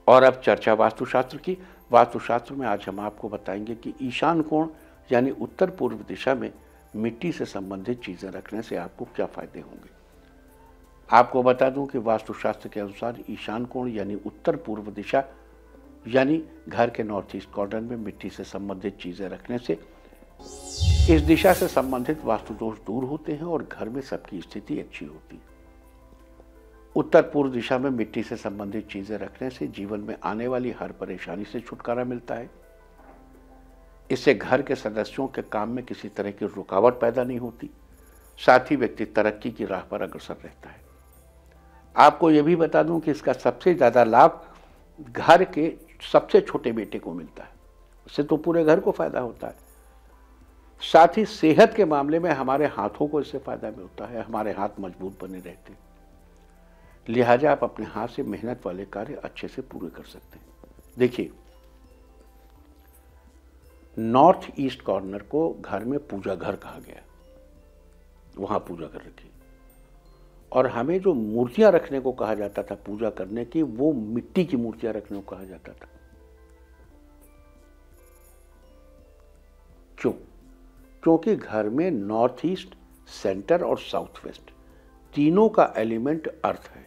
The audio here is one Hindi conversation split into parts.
और अब चर्चा वास्तुशास्त्र की। वास्तुशास्त्र में आज हम आपको बताएंगे कि ईशान कोण यानी उत्तर पूर्व दिशा में मिट्टी से संबंधित चीज़ें रखने से आपको क्या फायदे होंगे। आपको बता दूं कि वास्तुशास्त्र के अनुसार ईशान कोण यानी उत्तर पूर्व दिशा यानी घर के नॉर्थ ईस्ट कॉर्नर में मिट्टी से संबंधित चीज़ें रखने से इस दिशा से संबंधित वास्तु दोष दूर होते हैं और घर में सबकी स्थिति अच्छी होती है। उत्तर पूर्व दिशा में मिट्टी से संबंधित चीजें रखने से जीवन में आने वाली हर परेशानी से छुटकारा मिलता है। इससे घर के सदस्यों के काम में किसी तरह की रुकावट पैदा नहीं होती, साथ ही व्यक्ति तरक्की की राह पर अग्रसर रहता है। आपको यह भी बता दूं कि इसका सबसे ज्यादा लाभ घर के सबसे छोटे बेटे को मिलता है, उससे तो पूरे घर को फायदा होता है। साथ ही सेहत के मामले में हमारे हाथों को इससे फायदा मिलता है, हमारे हाथ मजबूत बने रहते हैं। लिहाजा आप अपने हाथ से मेहनत वाले कार्य अच्छे से पूरे कर सकते हैं। देखिए, नॉर्थ ईस्ट कॉर्नर को घर में पूजा घर कहा गया, वहां पूजा घर रखी। और हमें जो मूर्तियां रखने को कहा जाता था पूजा करने की, वो मिट्टी की मूर्तियां रखने को कहा जाता था। क्यों? क्योंकि घर में नॉर्थ ईस्ट, सेंटर और साउथ वेस्ट तीनों का एलिमेंट अर्थ है।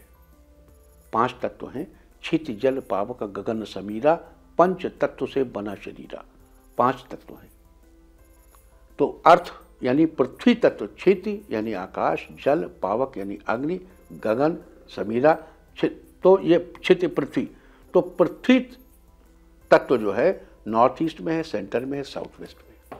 5 तत्व हैं, क्षिति जल पावक गगन समीरा, पंच तत्व से बना शरीरा। 5 तत्व हैं। तो अर्थ यानी पृथ्वी तत्व, क्षिति यानी आकाश, जल पावक यानी अग्नि, गगन समीरा, तो ये क्षिति पृथ्वी। तो पृथ्वी तत्व जो है नॉर्थ ईस्ट में है, सेंटर में है, साउथ वेस्ट में।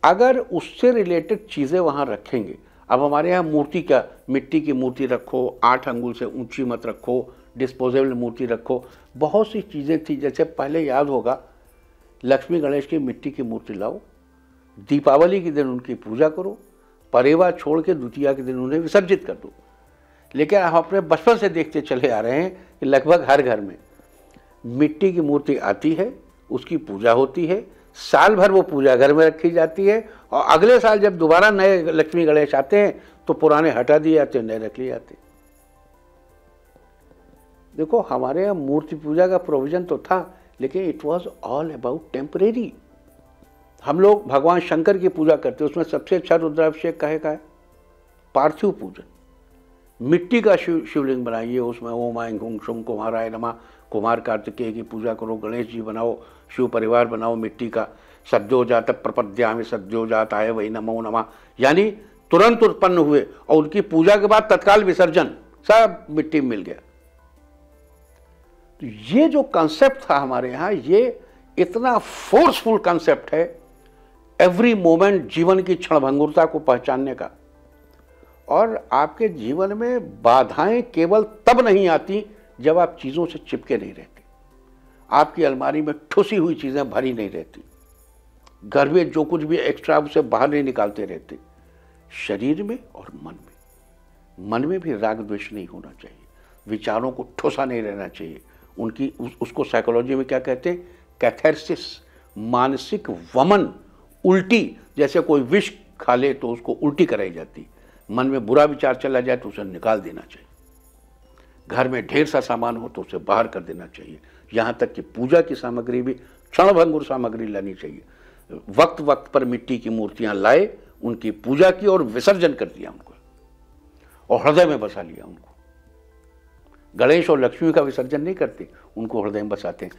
अगर उससे रिलेटेड चीजें वहां रखेंगे, अब हमारे यहाँ मूर्ति क्या, मिट्टी की मूर्ति रखो, 8 अंगुल से ऊंची मत रखो, डिस्पोजेबल मूर्ति रखो, बहुत सी चीज़ें थी। जैसे पहले याद होगा, लक्ष्मी गणेश की मिट्टी की मूर्ति लाओ, दीपावली के दिन उनकी पूजा करो, परेवा छोड़ के द्वितीया के दिन उन्हें विसर्जित कर दो। लेकिन हम अपने बचपन से देखते चले आ रहे हैं कि लगभग हर घर में मिट्टी की मूर्ति आती है, उसकी पूजा होती है, साल भर वो पूजा घर में रखी जाती है, और अगले साल जब दोबारा नए लक्ष्मी गणेश आते हैं तो पुराने हटा दिए जाते हैं, नए रख लिए जाते हैं। देखो, हमारे यहाँ मूर्ति पूजा का प्रोविजन तो था, लेकिन it was all about temporary. हम लोग भगवान शंकर की पूजा करते हैं, उसमें सबसे अच्छा रुद्राभिषेक का है पार्थिव पूजन। मिट्टी का शिवलिंग बनाइए, उसमें ओम ऐं हुं शुं कुमाराय नमः, कुमार कार्तिकेय की पूजा करो, गणेश जी बनाओ, शिव परिवार बनाओ मिट्टी का। सद्यो जात प्रपद्यामि सद्यो जाताय वै नमो नमः, यानी तुरंत उत्पन्न हुए, और उनकी पूजा के बाद तत्काल विसर्जन, सब मिट्टी में मिल गया। तो ये जो कंसेप्ट था हमारे यहाँ, ये इतना फोर्सफुल कंसेप्ट है एवरी मोमेंट, जीवन की क्षणभंगुरता को पहचानने का। और आपके जीवन में बाधाएं केवल तब नहीं आती जब आप चीजों से चिपके नहीं रहते, आपकी अलमारी में ठुसी हुई चीजें भरी नहीं रहती, घर में जो कुछ भी एक्स्ट्रा उसे बाहर नहीं निकालते रहते। शरीर में और मन में भी राग द्वेष नहीं होना चाहिए, विचारों को ठुसा नहीं रहना चाहिए। उनकी उसको साइकोलॉजी में क्या कहते हैं, कैथार्सिस, मानसिक वमन, उल्टी। जैसे कोई विष खा ले तो उसको उल्टी कराई जाती, मन में बुरा विचार चला जाए तो उसे निकाल देना चाहिए। घर में ढेर सा सामान हो तो उसे बाहर कर देना चाहिए। यहाँ तक कि पूजा की सामग्री भी क्षणभंगुर सामग्री लानी चाहिए। वक्त वक्त पर मिट्टी की मूर्तियां लाए, उनकी पूजा की और विसर्जन कर दिया उनको, और हृदय में बसा लिया उनको। गणेश और लक्ष्मी का विसर्जन नहीं करते, उनको हृदय में बसाते हैं।